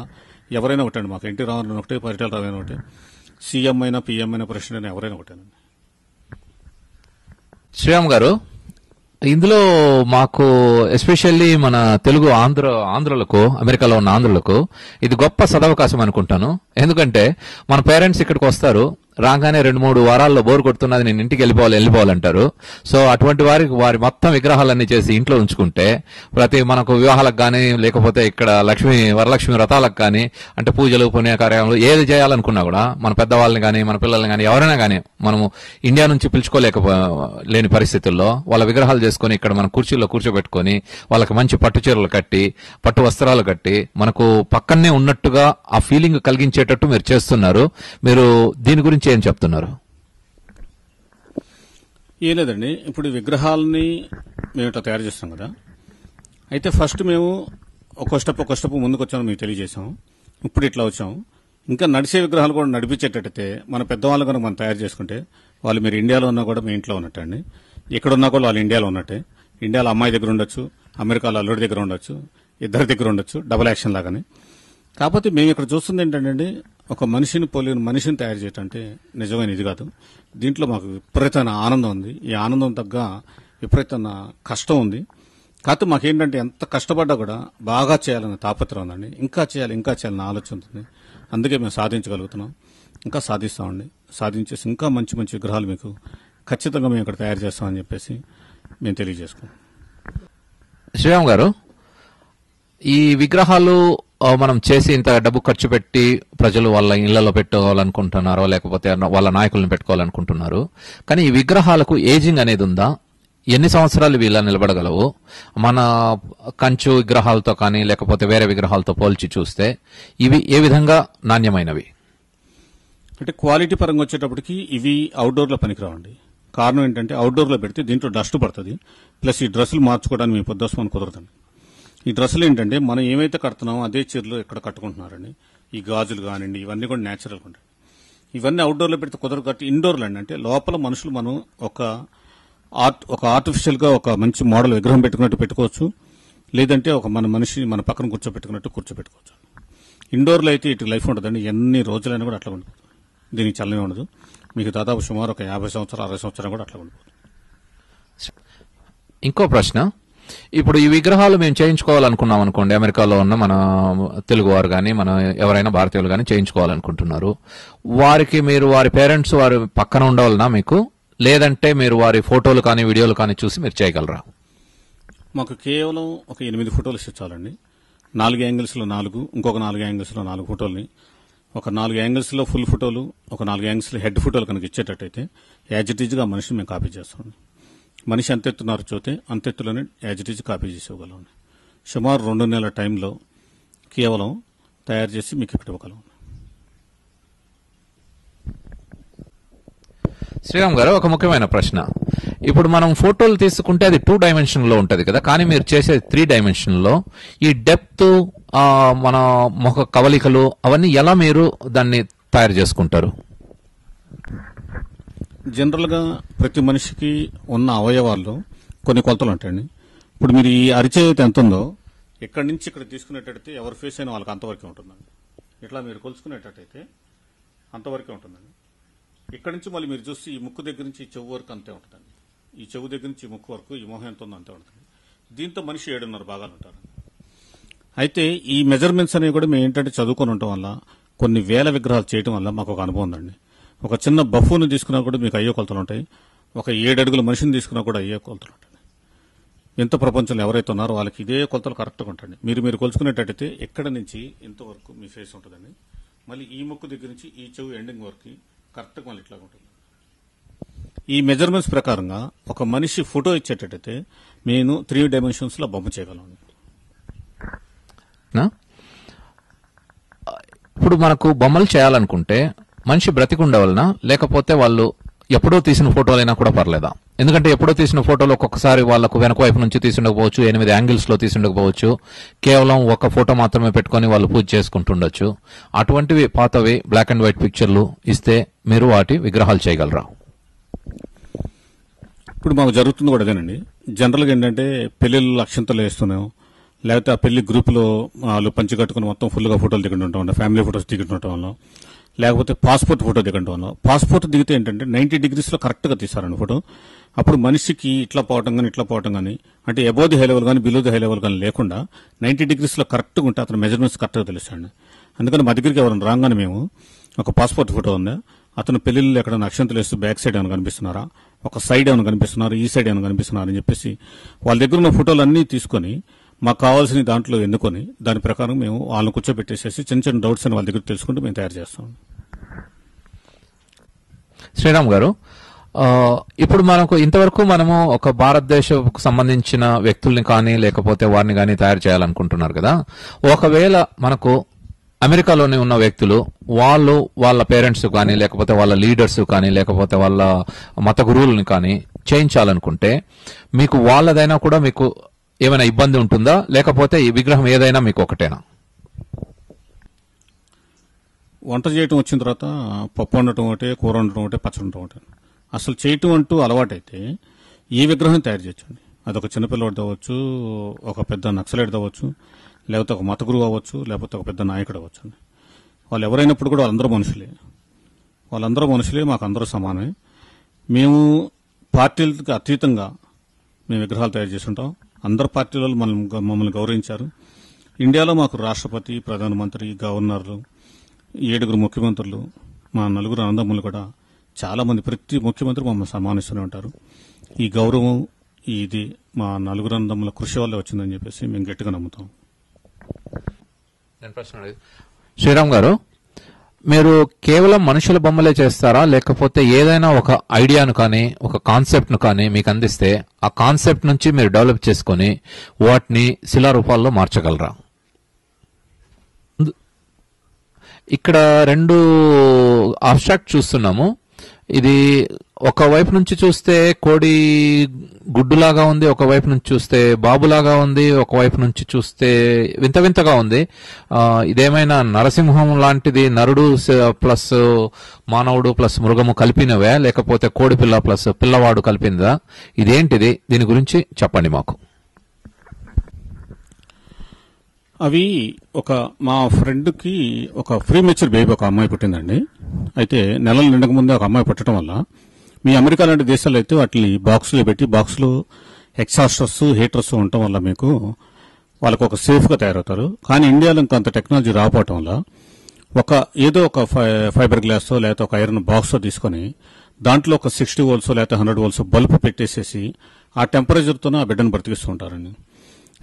ఎవరైనా ఒకటండి, మాకు ఎన్టీ రామారావు ఒకటి, పరిటాల రావు అయినా ఒకటి, సీఎం అయినా పిఎం అయినా ప్రెసిడెంట్ అయినా ఎవరైనా ఒకటేనండి. శ్రీరామ్ గారు, ఇందులో మాకు ఎస్పెషల్లీ మన తెలుగు ఆంధ్రులకు, అమెరికాలో ఉన్న ఆంధ్రులకు ఇది గొప్ప సదవకాశం అనుకుంటాను. ఎందుకంటే మన పేరెంట్స్ ఇక్కడికి వస్తారు, రాగానే 2-3 వారాల్లో బోర్ కొడుతున్నది, నేను ఇంటికి వెళ్ళిపోవాలంటారు. సో అటువంటి వారి మొత్తం విగ్రహాలన్నీ చేసి ఇంట్లో ఉంచుకుంటే మనకు వివాహాలకు కానీ, లేకపోతే ఇక్కడ వరలక్ష్మి వ్రతాలకు కానీ, అంటే పూజలు పుణ్యకార్యాలు ఏది చేయాలనుకున్నా కూడా మన పెద్దవాళ్ళని కానీ, మన పిల్లల్ని కానీ, ఎవరైనా కానీ మనము ఇండియా నుంచి లేని పరిస్థితుల్లో వాళ్ళ విగ్రహాలు చేసుకుని ఇక్కడ మన కుర్చీల్లో కూర్చోబెట్టుకుని వాళ్ళకి మంచి పట్టు చీరలు కట్టి, పట్టు వస్త్రాలు కట్టి, మనకు పక్కనే ఉన్నట్టుగా ఆ ఫీలింగ్ కలిగించేటట్టు మీరు చేస్తున్నారు. మీరు దీని గురించి ఏం చెప్తున్నారు? ఏం లేదండి, ఇప్పుడు విగ్రహాలని మేము ఇట్లా తయారు చేస్తాం కదా. అయితే ఫస్ట్ మేము ఒక స్టెప్ ముందుకు వచ్చాము, మీకు తెలియజేసాం. ఇప్పుడు ఇట్లా వచ్చాం. ఇంకా నడిచే విగ్రహాలు కూడా నడిపించేటట్టయితే మన పెద్దవాళ్ళు కనుక మనం తయారు చేసుకుంటే, వాళ్ళు మీరు ఇండియాలో ఉన్నా కూడా మీ ఇంట్లో ఉన్నట్టు అండి, ఇక్కడ ఉన్నా కూడా వాళ్ళు ఇండియాలో ఉన్నట్టే. ఇండియాలో అమ్మాయి దగ్గర ఉండొచ్చు, అమెరికాలో అల్లుడి దగ్గర ఉండొచ్చు, ఇద్దరి దగ్గర ఉండొచ్చు, డబుల్ యాక్షన్ లాగానే. కాకపోతే మేము ఇక్కడ చూస్తుంది ఏంటంటే, ఒక మనిషిని పోలిన మనిషిని తయారు చేయటం అంటే నిజమైన ఇది కాదు. దీంట్లో మాకు విపరీతమైన ఆనందం ఉంది. ఈ ఆనందం తగ్గ విపరీతమైన కష్టం ఉంది. కాకపోతే మాకేంటంటే ఎంత కష్టపడ్డా కూడా బాగా చేయాలనే తాపత్రం ఉందండి. ఇంకా చేయాలని ఆలోచన ఉంటుంది. అందుకే మేము సాధించగలుగుతున్నాం, ఇంకా సాధిస్తామండి. సాధించేసి ఇంకా మంచి మంచి విగ్రహాలు మీకు ఖచ్చితంగా మేము ఇక్కడ తయారు చేస్తామని చెప్పేసి మేము తెలియజేసుకున్నాం. శ్రీరామ్ గారు, ఈ విగ్రహాలు మనం చేసి ఇంత డబ్బు ఖర్చు పెట్టి ప్రజలు వాళ్ళ ఇళ్లలో పెట్టుకోవాలనుకుంటున్నారో, లేకపోతే వాళ్ళ నాయకులను పెట్టుకోవాలనుకుంటున్నారు. కానీ ఈ విగ్రహాలకు ఏజింగ్ అనేది ఉందా? ఎన్ని సంవత్సరాలు ఇవి ఇలా నిలబడగలవు? మన కంచు విగ్రహాలతో కానీ, లేకపోతే వేరే విగ్రహాలతో పోల్చి చూస్తే ఇవి ఏ విధంగా నాణ్యమైనవి? అంటే క్వాలిటీ పరంగా వచ్చేటప్పటికి ఇవి అవుట్డోర్ లో పనికిరావండి. కారణం ఏంటంటే, అవుట్డోర్ లో పెడితే దీంట్లో డస్ట్ పడుతుంది. ప్లస్ ఈ డ్రెస్సులు మార్చుకోవడానికి మీ పొద్దుస్మాన్ కుదరదండి. ఈ డ్రెస్సులు ఏంటంటే మనం ఏమైతే కడుతున్నామో అదే చీరలు ఇక్కడ కట్టుకుంటున్నారండి. ఈ గాజులు కానివ్వండి, ఇవన్నీ కూడా న్యాచురల్గా ఉంటాయి. ఇవన్నీ అవుట్డోర్లో పెడితే కుదరదు. కాబట్టి ఇండోర్లో అంటే లోపల మనుషులు మనం ఒక ఆర్టిఫిషియల్ గా ఒక మంచి మోడల్ విగ్రహం పెట్టుకున్నట్టు పెట్టుకోవచ్చు, లేదంటే ఒక మన పక్కన కూర్చోపెట్టుకోవచ్చు. ఇండోర్లో అయితే ఇటు లైఫ్ ఉంటుందండి, ఎన్ని రోజులైనా కూడా అట్లా ఉండదు. దీనికి చల్లనే ఉండదు. మీకు దాదాపు సుమారు ఒక 50 సంవత్సరాలు 60 సంవత్సరాలు కూడా అట్లా ఉండదు. ఇంకో ప్రశ్న, ఇప్పుడు ఈ విగ్రహాలు మేము చేయించుకోవాలనుకున్నాం అనుకోండి, అమెరికాలో ఉన్న మన తెలుగువారు కానీ, మన ఎవరైనా భారతీయులు కానీ చేయించుకోవాలనుకుంటున్నారు, వారికి మీరు వారి పేరెంట్స్ వారి పక్కన ఉండవాలనా మీకు, లేదంటే మీరు వారి ఫోటోలు కానీ వీడియోలు కానీ చూసి మీరు చేయగలరా? మాకు కేవలం ఒక 8 ఫోటోలు ఇస్తే చాలండి. 4 యాంగిల్స్ లో 4, ఇంకొక 4 యాంగిల్స్ లో 4 ఫోటోల్ని, ఒక 4 యాంగిల్స్ లో ఫుల్ ఫోటోలు, ఒక 4 యాంగిల్స్ లో హెడ్ ఫోటోలు కనుక ఇచ్చేటట్టయితే యాజ్ ఇట్ ఈజ్ గా మనిషిని మేము కాపీ చేస్తాం. మనిషి అంతెత్తున్నారు చూస్తే అంతెత్తులోనే యాజ్ ఇట్ ఈజ్ కాపీ చేసేవగలం. సుమారు 2 నెలల టైంలో కేవలం తయారు చేసి మీకు ఇక్కడ ఇవ్వగలం. శ్రీరామ్ గారు, ఒక ముఖ్యమైన ప్రశ్న. ఇప్పుడు మనం ఫోటోలు తీసుకుంటే అది 2 డైమెన్షన్ లో ఉంటది కదా, కానీ మీరు చేసేది 3 డైమెన్షన్ లో. ఈ డెప్త్, మన ముఖ కవలికలు అవన్నీ ఎలా మీరు దాన్ని తయారు చేసుకుంటారు? జనరల్ గా ప్రతి మనిషికి ఉన్న అవయవాల్లో కొన్ని కొలతలు ఉంటాయండి. ఇప్పుడు మీరు ఈ అరిచేతి ఎంత ఉందో ఇక్కడి నుంచి ఇక్కడ తీసుకునేటట్టయితే ఎవరి ఫేస్ అయినా వాళ్ళకి అంతవరకే ఉంటుందండి. ఇట్లా మీరు కొలుసుకునేటట్టయితే అంతవరకే ఉంటుందండి. ఇక్కడి నుంచి మళ్ళీ మీరు చూస్తే ఈ ముక్కు దగ్గర నుంచి ఈ చెవు వరకు అంతే ఉంటుందండి. ఈ చెవు దగ్గర నుంచి ఈ ముక్కు వరకు ఈ మొహం ఎంత ఉందో అంతే ఉంటుంది. దీంతో మనిషి 7.5 భాగాలు ఉంటారు. అయితే ఈ మెజర్మెంట్స్ అనేవి కూడా మేము ఏంటంటే చదువుకొని ఉండటం వల్ల, కొన్ని వేల విగ్రహాలు చేయడం వల్ల మాకు ఒక అనుభవం ఉందండి. ఒక చిన్న బఫూని తీసుకున్నా కూడా మీకు అయ్యే కొలతలు ఉంటాయి. ఒక 7 అడుగుల మనిషిని తీసుకున్నా కూడా అయ్యే కొలతలు ఉంటాయి. ఎంత ప్రపంచంలో ఎవరైతే ఉన్నారో వాళ్ళకి ఇదే కొలతలు కరెక్ట్గా ఉంటాయండి. మీరు కొలుసుకునేటట్టయితే ఎక్కడ నుంచి ఇంతవరకు మీ ఫేస్ ఉంటుందండి. మళ్ళీ ఈ ముక్కు దగ్గర నుంచి ఈ చెవు ఎండింగ్ వరకు కరెక్ట్గా మళ్ళీ ఇట్లా ఉంటుంది. ఈ మెజర్మెంట్స్ ప్రకారంగా ఒక మనిషి ఫోటో ఇచ్చేటట్టయితే నేను 3 డైమెన్షన్స్ లో బొమ్మ చేయగలను. ఇప్పుడు మనకు బొమ్మలు చేయాలనుకుంటే మనిషి బ్రతికుండవలనా, లేకపోతే వాళ్ళు ఎప్పుడో తీసిన ఫోటోలైనా కూడా పర్లేదా? ఎందుకంటే ఎప్పుడో తీసిన ఫోటోలు ఒక్కొక్కసారి వాళ్ళకు వెనక వైపు నుంచి తీసుండకపోవచ్చు, 8 యాంగిల్స్ లో తీసుండకపోవచ్చు, కేవలం ఒక ఫోటో మాత్రమే పెట్టుకొని వాళ్ళు పూజ చేసుకుంటుండొచ్చు. అటువంటివి పాతవి బ్లాక్ అండ్ వైట్ పిక్చర్లు ఇస్తే మీరు వాటి విగ్రహాలు చేయగలరా? ఇప్పుడు మాకు జరుగుతుంది కూడా అదేనండి. జనరల్గా ఏంటంటే పెళ్లిళ్ళు అక్షంతలు వేస్తున్నాం, లేకపోతే ఆ పెళ్లి గ్రూప్లో వాళ్ళు పంచి కట్టుకుని మొత్తం ఫుల్గా ఫోటోలు దిగుతుంటాం, ఫ్యామిలీ ఫోటోస్ దిగుతుండటం వల్ల, లేకపోతే పాస్పోర్ట్ ఫోటో దిగడం వల్ల. పాస్పోర్ట్ దిగితే ఏంటంటే 90 degrees కరెక్ట్గా తీస్తారండి ఫోటో. అప్పుడు మనిషికి ఇట్లా పోవటం కానీ ఇట్లా పోవటం కానీ, అంటే అబోవ్ ది హై లెవెల్ కానీ బిలో ది హై లెవెల్ కానీ లేకుండా 90 degrees కరెక్ట్గా ఉంటే అతని మెజర్మెంట్స్ కరెక్ట్గా తెలుస్తాండి. అందుకని మా దగ్గరికి ఎవరైనా రాగానే మేము ఒక పాస్పోర్ట్ ఫోటో ఉందా, అతను పెళ్లిళ్ళు ఎక్కడైనా అక్షంతలు వేస్తూ బ్యాక్ సైడ్ ఏమైనా కనిపిస్తున్నారా, ఒక సైడ్ ఏమైనా కనిపిస్తున్నారు, ఈ సైడ్ ఏమైనా కనిపిస్తున్నారు అని చెప్పేసి వాళ్ళ దగ్గర ఉన్న ఫోటోలు అన్నీ తీసుకొని మాకు కావాల్సిన దాంట్లో ఎన్నుకొని దాని ప్రకారం మేము వాళ్ళని కూర్చోబెట్టేసేసి చిన్న చిన్న డౌట్స్ అని వాళ్ళ దగ్గర తెలుసుకుంటూ మేము తయారు చేస్తాం. శ్రీరామ్ గారు, ఇప్పుడు మనకు ఇంతవరకు మనము ఒక భారతదేశకు సంబంధించిన వ్యక్తుల్ని కానీ లేకపోతే వారిని కానీ తయారు చేయాలనుకుంటున్నారు కదా. ఒకవేళ మనకు అమెరికాలోనే ఉన్న వ్యక్తులు వాళ్ళు వాళ్ళ పేరెంట్స్ కానీ లేకపోతే వాళ్ళ లీడర్స్ కానీ లేకపోతే వాళ్ళ మత గురువులను కానీ చేయించాలనుకుంటే మీకు వాళ్ళదైనా కూడా మీకు ఏమైనా ఇబ్బంది ఉంటుందా, లేకపోతే ఈ విగ్రహం ఏదైనా మీకు ఒకటేనా? వంట చేయటం వచ్చిన తర్వాత పప్పు వండటం ఒకటే, కూర వండటం ఒకటే, పచ్చడి వండటం ఒకటే. అసలు చేయటం అంటూ అలవాటైతే ఏ విగ్రహం తయారు చేయొచ్చండి. అదొక చిన్నపిల్లవాడు అవ్వచ్చు, ఒక పెద్ద నక్సలైట్ అవ్వచ్చు, లేకపోతే ఒక మత గురువు అవ్వచ్చు, లేకపోతే ఒక పెద్ద నాయకుడు అవ్వచ్చు. వాళ్ళు ఎవరైనప్పుడు కూడా వాళ్ళందరూ మనుషులే, మాకు అందరూ సమానమే. మేము పార్టీలకు అతీతంగా మేము విగ్రహాలు తయారు చేస్తుంటాం. అందరు పార్టీల వాళ్ళు మమ్మల్ని గౌరవించారు. ఇండియాలో మాకు రాష్ట్రపతి, ప్రధానమంత్రి, గవర్నర్లు, 7 ముఖ్యమంత్రులు, మా 4 అన్నదమ్ములు కూడా చాలా మంది, ప్రతి ముఖ్యమంత్రి మమ్మల్ని సన్మానిస్తూనే ఉంటారు. ఈ గౌరవం ఇది మా 4 అన్నదమ్ముల కృషి వల్లే వచ్చిందని చెప్పేసి మేము గట్టిగా నమ్ముతాం. శ్రీరామ్ గారు, మీరు కేవలం మనుషుల బొమ్మలే చేస్తారా, లేకపోతే ఏదైనా ఒక ఐడియాను కానీ ఒక కాన్సెప్ట్ ను కానీ మీకు అందిస్తే ఆ కాన్సెప్ట్ నుంచి మీరు డెవలప్ చేసుకుని వాటిని శిలారూపాల్లో మార్చగలరా? ఇక్కడ 2 అబ్స్ట్రాక్ట్ చూస్తున్నాము. ఇది ఒక వైపు నుంచి చూస్తే కోడి గుడ్డులాగా ఉంది, ఒక వైపు నుంచి చూస్తే బాబులాగా ఉంది, ఒక వైపు నుంచి చూస్తే వింత వింతగా ఉంది. ఇదేమైనా నరసింహం లాంటిది, నరుడు ప్లస్ మానవుడు ప్లస్ మృగము కలిపినవే, లేకపోతే కోడి పిల్ల ప్లస్ పిల్లవాడు కలిపిందా? ఇదేంటిది? దీని గురించి చెప్పండి మాకు. అవి మా ఫ్రెండ్కి ఒక ప్రీ మెచ్యూర్ బేబీ ఒక అమ్మాయి పుట్టిందండి. అయితే నెలలు నిండక ముందే ఒక అమ్మాయి పుట్టడం వల్ల మీ అమెరికా లాంటి దేశాల్లో అయితే వాటిని బాక్సులో పెట్టి, బాక్సులో ఎగ్జాస్టర్స్, హీటర్స్ ఉండటం వల్ల మీకు వాళ్ళకు ఒక సేఫ్గా తయారవుతారు. కానీ ఇండియాలో ఇంకా అంత టెక్నాలజీ రాకపోవటం వల్ల ఏదో ఒక ఫైబర్ గ్లాస్ లేకపోతే ఒక ఐరన్ బాక్స్ తీసుకొని దాంట్లో ఒక 60 volts లేకపోతే 100 volts బల్బు పెట్టేసేసి ఆ టెంపరేచర్తోనే ఆ బిడ్డను బ్రతికిస్తూ ఉంటారండి.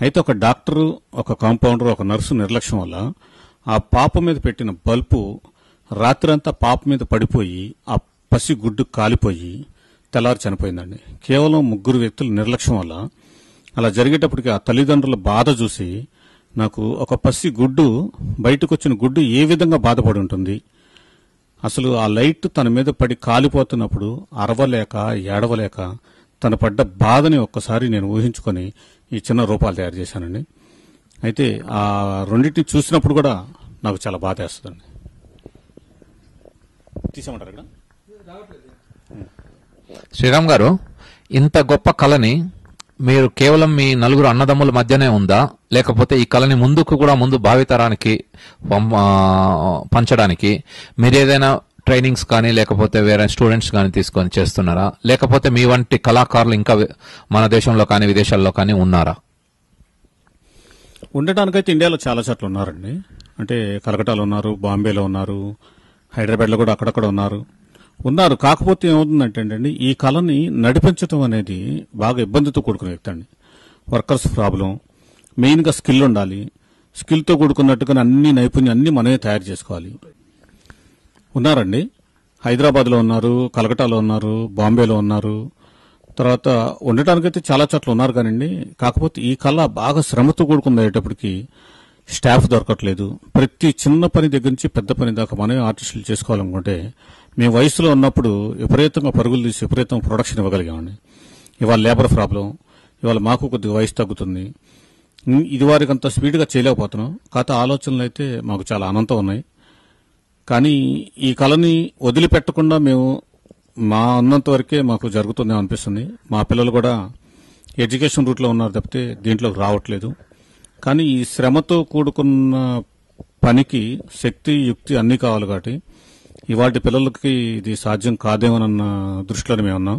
అయితే ఒక డాక్టరు, ఒక కాంపౌండర్, ఒక నర్సు నిర్లక్ష్యం వల్ల ఆ పాప మీద పెట్టిన బల్బు రాత్రంతా పాప మీద పడిపోయి ఆ పసి గుడ్డు కాలిపోయి తెల్లారి చనిపోయిందండి. కేవలం 3 వ్యక్తుల నిర్లక్ష్యం వల్ల. అలా జరిగేటప్పటికి ఆ తల్లిదండ్రుల బాధ చూసి నాకు ఒక పసి గుడ్డు, బయటకు వచ్చిన గుడ్డు ఏ విధంగా బాధపడి ఉంటుంది, అసలు ఆ లైట్ తన మీద పడి కాలిపోతున్నప్పుడు అరవలేక ఏడవలేక తన పడ్డ బాధని ఒక్కసారి నేను ఊహించుకొని ఈ చిన్న రూపాలు తయారు చేశానండి. అయితే ఆ రెండింటిని చూసినప్పుడు కూడా నాకు చాలా బాధ వేస్తుందండి. తీసామంటారు ఇక్కడ. శ్రీరామ్ గారు, ఇంత గొప్ప కళని మీరు కేవలం మీ 4 అన్నదమ్ముల మధ్యనే ఉందా, లేకపోతే ఈ కళని ముందు భావితరానికి పంచడానికి మీరు ఏదైనా ట్రైనింగ్స్ కానీ లేకపోతే వేరే స్టూడెంట్స్ కానీ తీసుకొని చేస్తున్నారా, లేకపోతే మీ వంటి కళాకారులు ఇంకా మన దేశంలో కానీ విదేశాల్లో కానీ ఉన్నారా? ఉండటానికైతే ఇండియాలో చాలా చోట్ల ఉన్నారండి. అంటే కలకటాలో ఉన్నారు, బాంబేలో ఉన్నారు, హైదరాబాద్లో కూడా అక్కడక్కడ ఉన్నారు. కాకపోతే ఏమవుతుందంటే అండి, ఈ కళని నడిపించడం అనేది బాగా ఇబ్బందితో కూడుకునే వ్యక్తి అండి. వర్కర్స్ ప్రాబ్లం, మెయిన్గా స్కిల్ ఉండాలి. స్కిల్తో కూడుకున్నట్టుగా అన్ని నైపుణ్యం అన్ని మనమే తయారు చేసుకోవాలి. ఉన్నారండి, హైదరాబాద్లో ఉన్నారు, కలకటాలో ఉన్నారు, బాంబేలో ఉన్నారు. తర్వాత ఉండటానికైతే చాలా చోట్ల ఉన్నారు కానండి. కాకపోతే ఈ కళ బాగా శ్రమతో కూడుకుంది అయ్యేటప్పటికి స్టాఫ్ దొరకట్లేదు. ప్రతి చిన్న పని దగ్గర నుంచి పెద్ద పని దాకా మనమే ఆర్టిస్టులు చేసుకోవాలనుకుంటే మేము వయసులో ఉన్నప్పుడు విపరీతంగా పరుగులు తీసి విపరీతంగా ప్రొడక్షన్ ఇవ్వగలిగామండి. ఇవాళ లేబర్ ప్రాబ్లం, ఇవాళ మాకు కొద్దిగా వయసు తగ్గుతుంది. ఇది వారికి అంత స్పీడ్గా చేయలేకపోతున్నాం. కాకపోతే ఆలోచనలు అయితే మాకు చాలా అనంతం ఉన్నాయి. కానీ ఈ కళని వదిలిపెట్టకుండా మేము మా ఉన్నంత వరకే మాకు జరుగుతుందేమో అనిపిస్తుంది. మా పిల్లలు కూడా ఎడ్యుకేషన్ రూట్లో ఉన్నారు తప్పితే దీంట్లోకి రావట్లేదు. కానీ ఈ శ్రమతో కూడుకున్న పనికి శక్తి, యుక్తి అన్నీ కావాలి కాబట్టి ఇవాటి పిల్లలకి ఇది సాధ్యం కాదేమోనన్న దృష్టిలోనే మేము ఉన్నాం.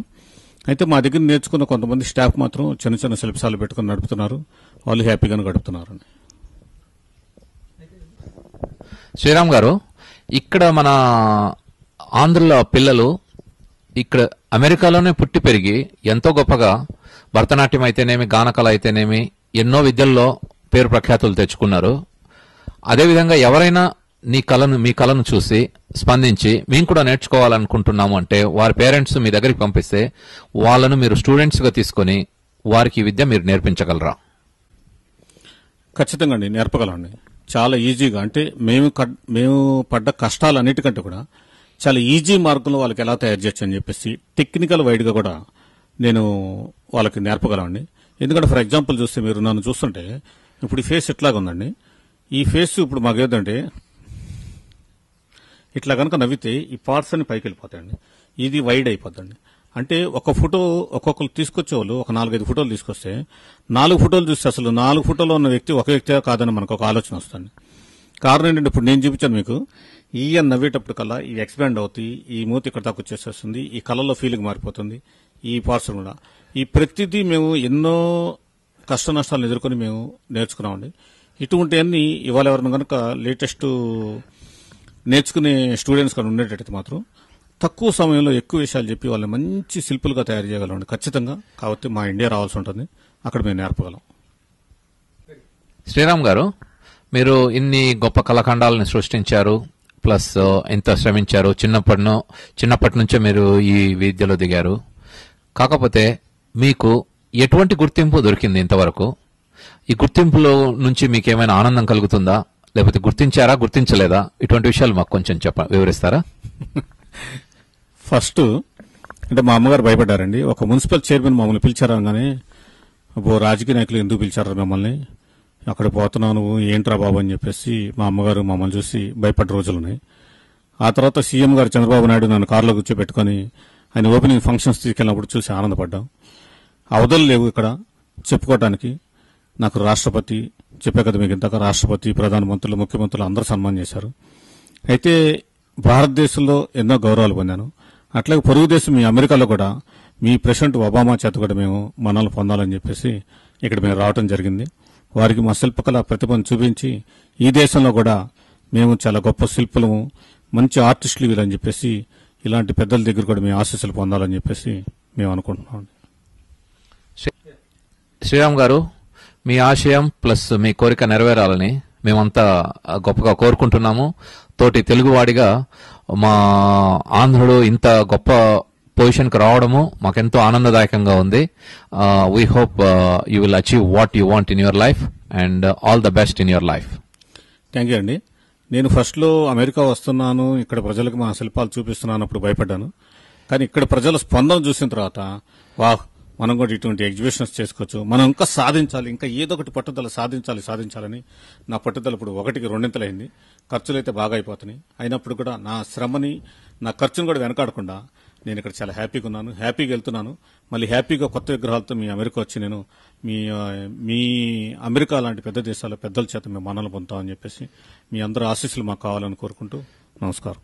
అయితే మా దగ్గర నేర్చుకున్న కొంతమంది స్టాఫ్ మాత్రం చిన్న చిన్న శిల్పశాలు పెట్టుకుని నడుపుతున్నారు. వాళ్ళు హ్యాపీగానే గడుపుతున్నారు. శ్రీరామ్ గారు, ఇక్కడ మన ఆంధ్రుల పిల్లలు ఇక్కడ అమెరికాలోనే పుట్టి పెరిగి ఎంతో గొప్పగా భరతనాట్యం అయితేనేమి, గానకళ అయితేనేమి ఎన్నో విద్యల్లో పేరు ప్రఖ్యాతులు తెచ్చుకున్నారు. అదేవిధంగా ఎవరైనా మీ కళను చూసి స్పందించి మేము కూడా నేర్చుకోవాలనుకుంటున్నాము అంటే వారి పేరెంట్స్ మీ దగ్గరికి పంపిస్తే వాళ్ళను మీరు స్టూడెంట్స్ గా తీసుకుని వారికి ఈ విద్య మీరు నేర్పించగలరా? ఖచ్చితంగా అండి, నేర్పగలండి. చాలా ఈజీగా. అంటే మేము పడ్డ కష్టాలన్నిటికంటే కూడా చాలా ఈజీ మార్గంలో వాళ్ళకి ఎలా తయారు చేయొచ్చు అని చెప్పేసి టెక్నికల్ వైడ్ గా కూడా నేను వాళ్ళకి నేర్పగలండి. ఎందుకంటే ఫర్ ఎగ్జాంపుల్ చూస్తే మీరు నన్ను చూస్తుంటే ఇప్పుడు ఈ ఫేస్ ఇట్లాగా ఉందండి. ఈ ఫేస్ ఇప్పుడు మాకేదంటే ఇట్లా కనుక నవ్వితే ఈ పార్ట్స్ అన్ని పైకి వెళ్ళిపోతాయండి. ఇది వైడ్ అయిపోద్దండి. అంటే ఒక ఫోటో ఒక్కొక్కరు తీసుకొచ్చేవాళ్ళు ఒక 4-5 ఫోటోలు తీసుకొస్తే 4 ఫోటోలు చూస్తే అసలు 4 ఫోటోలో ఉన్న వ్యక్తి ఒక వ్యక్తిగా కాదని మనకు ఒక ఆలోచన వస్తుంది. కారణం ఏంటంటే ఇప్పుడు నేను చూపించాను మీకు, ఈయన నవ్వేటప్పుడు కల్లా ఈ ఎక్స్పాండ్ అవుతాయి, ఈ మూతి ఇక్కడ దాకా వచ్చేసేస్తుంది, ఈ కళ్ళలో ఫీలింగ్ మారిపోతుంది, ఈ పార్ట్స్ కూడా. ఈ ప్రతిదీ మేము ఎన్నో కష్ట నష్టాలను ఎదుర్కొని మేము నేర్చుకున్నామండి. ఇటువంటివన్నీ ఇవాళ ఎవరైనా కనుక లేటెస్ట్ నేర్చుకునే స్టూడెంట్స్ కానీ ఉండేటట్టు మాత్రం తక్కువ సమయంలో ఎక్కువ విషయాలు చెప్పి వాళ్ళని మంచి శిల్పులుగా తయారు చేయగలం ఖచ్చితంగా. కాబట్టి మా ఇండియా రావాల్సి ఉంటుంది, అక్కడ మేము నేర్పగలం. శ్రీరామ్ గారు, మీరు ఇన్ని గొప్ప కళాఖండాలను సృష్టించారు, ప్లస్ ఎంత శ్రమించారు. చిన్నప్పటి నుంచే మీరు ఈ విద్యలో దిగారు. కాకపోతే మీకు ఎటువంటి గుర్తింపు దొరికింది ఇంతవరకు? ఈ గుర్తింపులో నుంచి మీకు ఏమైనా ఆనందం కలుగుతుందా, లేకపోతే గుర్తించారా, గుర్తించలేదా? ఇటువంటి విషయాలు మాకు కొంచెం వివరిస్తారా? ఫస్ట్ అంటే మా అమ్మగారు భయపడ్డారండి. ఒక మున్సిపల్ చైర్మన్ మమ్మల్ని పిలిచారనగానే, రాజకీయ నాయకులు ఎందుకు పిలిచారు మిమ్మల్ని, అక్కడ పోతున్నావు నువ్వు, ఏంట్రా బాబు అని చెప్పేసి మా అమ్మగారు మమ్మల్ని చూసి భయపడ్డ రోజులున్నాయి. ఆ తర్వాత సీఎం గారు చంద్రబాబు నాయుడు నన్ను కారులో కూర్చోబెట్టుకుని ఆయన ఓపెనింగ్ ఫంక్షన్స్ తీసుకెళ్ళినప్పుడు చూసి ఆనందపడ్డాం. అవధులు లేవు ఇక్కడ చెప్పుకోవడానికి. నాకు రాష్ట్రపతి, చెప్పే కదా మీకు ఇంతక, రాష్ట్రపతి, ప్రధానమంత్రులు, ముఖ్యమంత్రులు అందరూ సన్మానం చేశారు. అయితే భారతదేశంలో ఎన్నో గౌరవాలు పొందాను. అట్లాగే పొరుగు దేశం మీ అమెరికాలో కూడా మీ ప్రెసిడెంట్ ఒబామా చేత కూడా మేము మన్నలు పొందాలని చెప్పేసి ఇక్కడ మేము రావడం జరిగింది. వారికి మా శిల్పకళ ప్రతిభను చూపించి ఈ దేశంలో కూడా మేము చాలా గొప్ప శిల్పులము, మంచి ఆర్టిస్టులు వీళ్ళని చెప్పేసి ఇలాంటి పెద్దల దగ్గర కూడా మేము ఆశీస్సులు పొందాలని చెప్పేసి మేము అనుకుంటున్నాం. శ్రీరామ్ గారు, మీ ఆశయం ప్లస్ మీ కోరిక నెరవేరాలని మేమంతా గొప్పగా కోరుకుంటున్నాము. తోటి తెలుగువాడిగా మా ఆంధ్రుడు ఇంత గొప్ప పొజిషన్ కి రావడము మాకెంతో ఆనందదాయకంగా ఉంది. We hope you will achieve what you want in your life and all the best in your life. Thank you అండి. నేను ఫస్ట్ లో అమెరికా వస్తున్నాను, ఇక్కడ ప్రజలకు మా శిల్పాలు చూపిస్తున్నాను, అప్పుడు భయపడ్డాను. కానీ ఇక్కడ ప్రజల స్పందన చూసిన తర్వాత మనం కూడా ఇటువంటి ఎగ్జిబిషన్స్ చేసుకోవచ్చు, మనం ఇంకా సాధించాలి, ఇంకా ఏదో ఒకటి పట్టుదల సాధించాలని నా పట్టుదల ఇప్పుడు 1కి 2 ఖర్చులు అయితే బాగా అయిపోతున్నాయి. అయినప్పుడు కూడా నా శ్రమని, నా ఖర్చును కూడా వెనకాడకుండా నేను ఇక్కడ చాలా హ్యాపీగా ఉన్నాను, హ్యాపీగా వెళ్తున్నాను. మళ్ళీ హ్యాపీగా కొత్త విగ్రహాలతో మీ అమెరికా వచ్చి నేను మీ అమెరికా లాంటి పెద్ద దేశాల పెద్దల చేత మేము మన్నలు పొందుతామని చెప్పేసి మీ అందరూ ఆశీస్సులు మాకు కావాలని కోరుకుంటూ నమస్కారం.